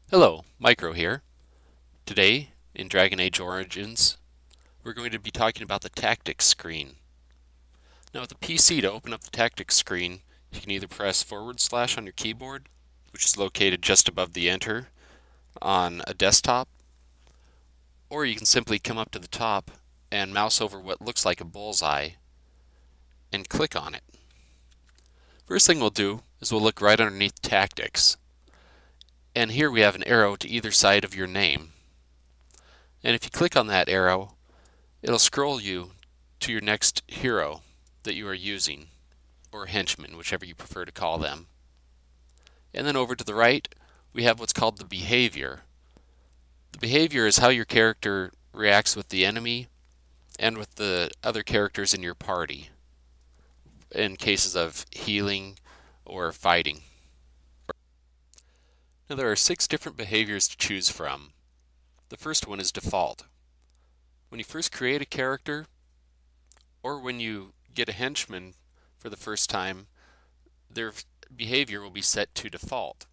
Hello, Micro here. Today, in Dragon Age Origins, we're going to be talking about the tactics screen. Now with the PC, to open up the tactics screen, you can either press / on your keyboard, which is located just above the enter on a desktop, or you can simply come up to the top and mouse over what looks like a bullseye and click on it. First thing we'll do is we'll look right underneath tactics. And here we have an arrow to either side of your name. And if you click on that arrow, it'll scroll you to your next hero that you are using, or henchman, whichever you prefer to call them. And then over to the right, we have what's called the behavior. The behavior is how your character reacts with the enemy and with the other characters in your party in cases of healing or fighting. Now there are 6 different behaviors to choose from. The first one is default. When you first create a character, or when you get a henchman for the first time, their behavior will be set to default.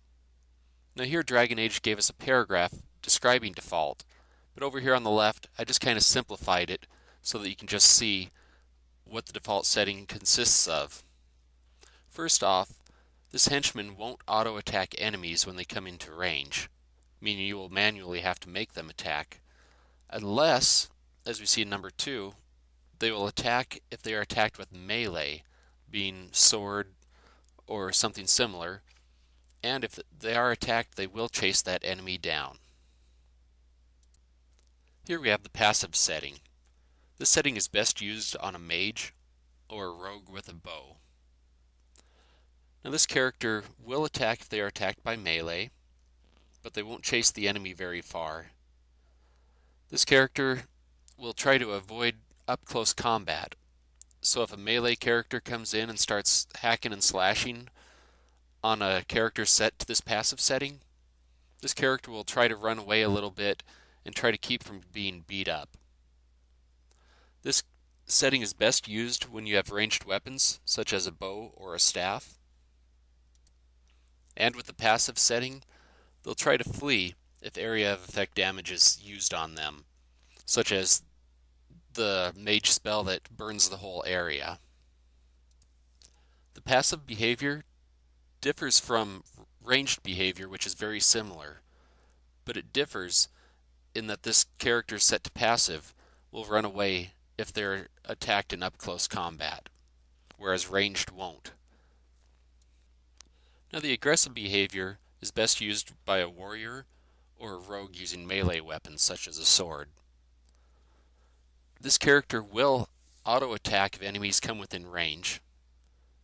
Now here Dragon Age gave us a paragraph describing default, but over here on the left I just kind of simplified it so that you can just see what the default setting consists of. First off, this henchman won't auto-attack enemies when they come into range, meaning you will manually have to make them attack, unless, as we see in number 2, they will attack if they are attacked with melee, being sword or something similar, and if they are attacked, they will chase that enemy down. Here we have the passive setting. This setting is best used on a mage or a rogue with a bow. Now this character will attack if they are attacked by melee, but they won't chase the enemy very far. This character will try to avoid up-close combat. So if a melee character comes in and starts hacking and slashing on a character set to this passive setting, this character will try to run away a little bit and try to keep from being beat up. This setting is best used when you have ranged weapons, such as a bow or a staff. And with the passive setting, they'll try to flee if area of effect damage is used on them, such as the mage spell that burns the whole area. The passive behavior differs from ranged behavior, which is very similar, but it differs in that this character set to passive will run away if they're attacked in up-close combat, whereas ranged won't. Now the aggressive behavior is best used by a warrior or a rogue using melee weapons such as a sword. This character will auto-attack if enemies come within range.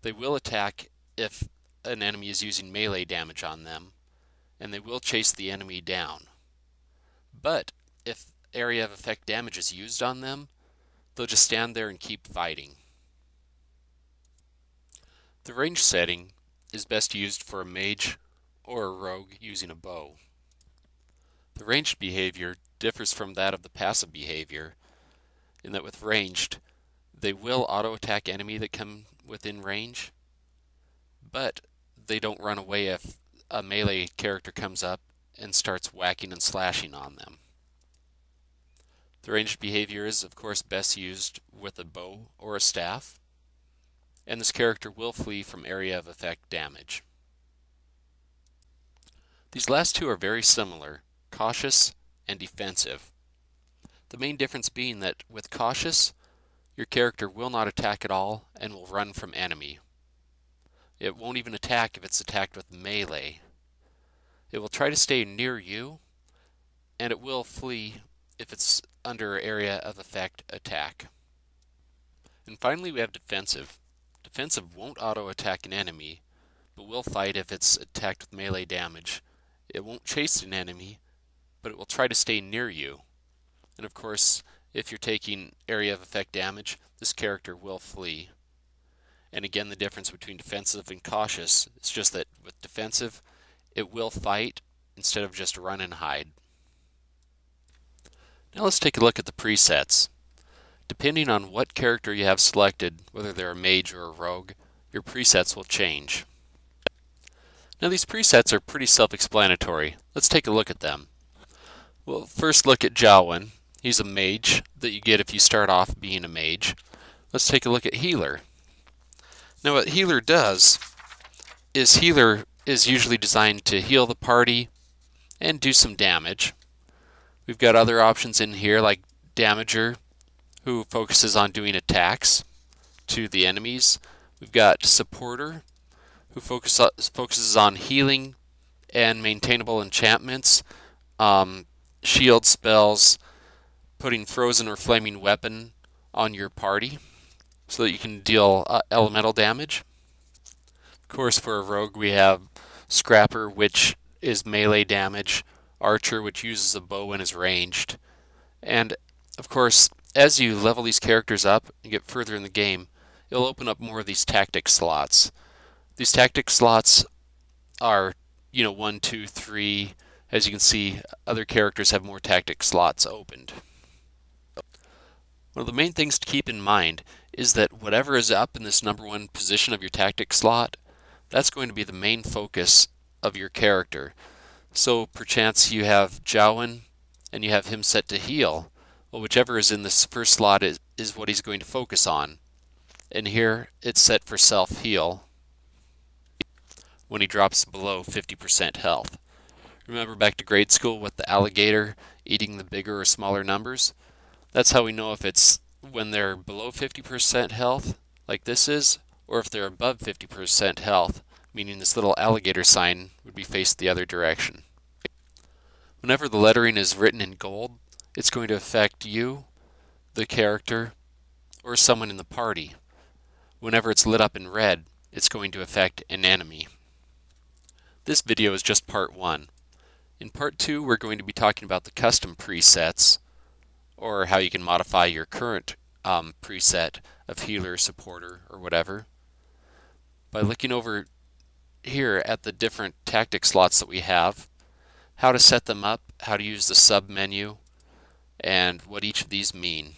They will attack if an enemy is using melee damage on them, and they will chase the enemy down. But if area of effect damage is used on them, they'll just stand there and keep fighting. The range setting is best used for a mage or a rogue using a bow. The ranged behavior differs from that of the passive behavior in that with ranged, they will auto-attack enemy that come within range, but they don't run away if a melee character comes up and starts whacking and slashing on them. The ranged behavior is, of course, best used with a bow or a staff, and this character will flee from area of effect damage. These last two are very similar, cautious and defensive. The main difference being that with cautious, your character will not attack at all and will run from enemy. It won't even attack if it's attacked with melee. It will try to stay near you, and it will flee if it's under area of effect attack. And finally we have defensive. Defensive won't auto-attack an enemy, but will fight if it's attacked with melee damage. It won't chase an enemy, but it will try to stay near you. And of course, if you're taking area of effect damage, this character will flee. And again, the difference between defensive and cautious is just that with defensive, it will fight instead of just run and hide. Now let's take a look at the presets. Depending on what character you have selected, whether they're a mage or a rogue, your presets will change. Now these presets are pretty self-explanatory. Let's take a look at them. We'll first look at Jowen. He's a mage that you get if you start off being a mage. Let's take a look at Healer. Now what Healer does is Healer is usually designed to heal the party and do some damage. We've got other options in here like Damager, who focuses on doing attacks to the enemies. We've got Supporter, who focuses on healing and maintainable enchantments, shield spells, putting frozen or flaming weapon on your party so that you can deal elemental damage. Of course, for a rogue we have Scrapper, which is melee damage, Archer, which uses a bow and is ranged, and of course, as you level these characters up and get further in the game, you'll open up more of these tactic slots. These tactic slots are, 1, 2, 3. As you can see, other characters have more tactic slots opened. One of the main things to keep in mind is that whatever is up in this #1 position of your tactic slot, that's going to be the main focus of your character. So perchance you have Jowen and you have him set to heal. Well, whichever is in this first slot is what he's going to focus on. And here it's set for self-heal when he drops below 50% health. Remember back to grade school with the alligator eating the bigger or smaller numbers? That's how we know if it's when they're below 50% health, like this is, or if they're above 50% health, meaning this little alligator sign would be faced the other direction. Whenever the lettering is written in gold, it's going to affect you, the character, or someone in the party. Whenever it's lit up in red, it's going to affect an enemy. This video is just part 1. In part 2, we're going to be talking about the custom presets, or how you can modify your current preset of healer, supporter, or whatever, by looking over here at the different tactic slots that we have, how to set them up, how to use the sub menu, and what each of these mean.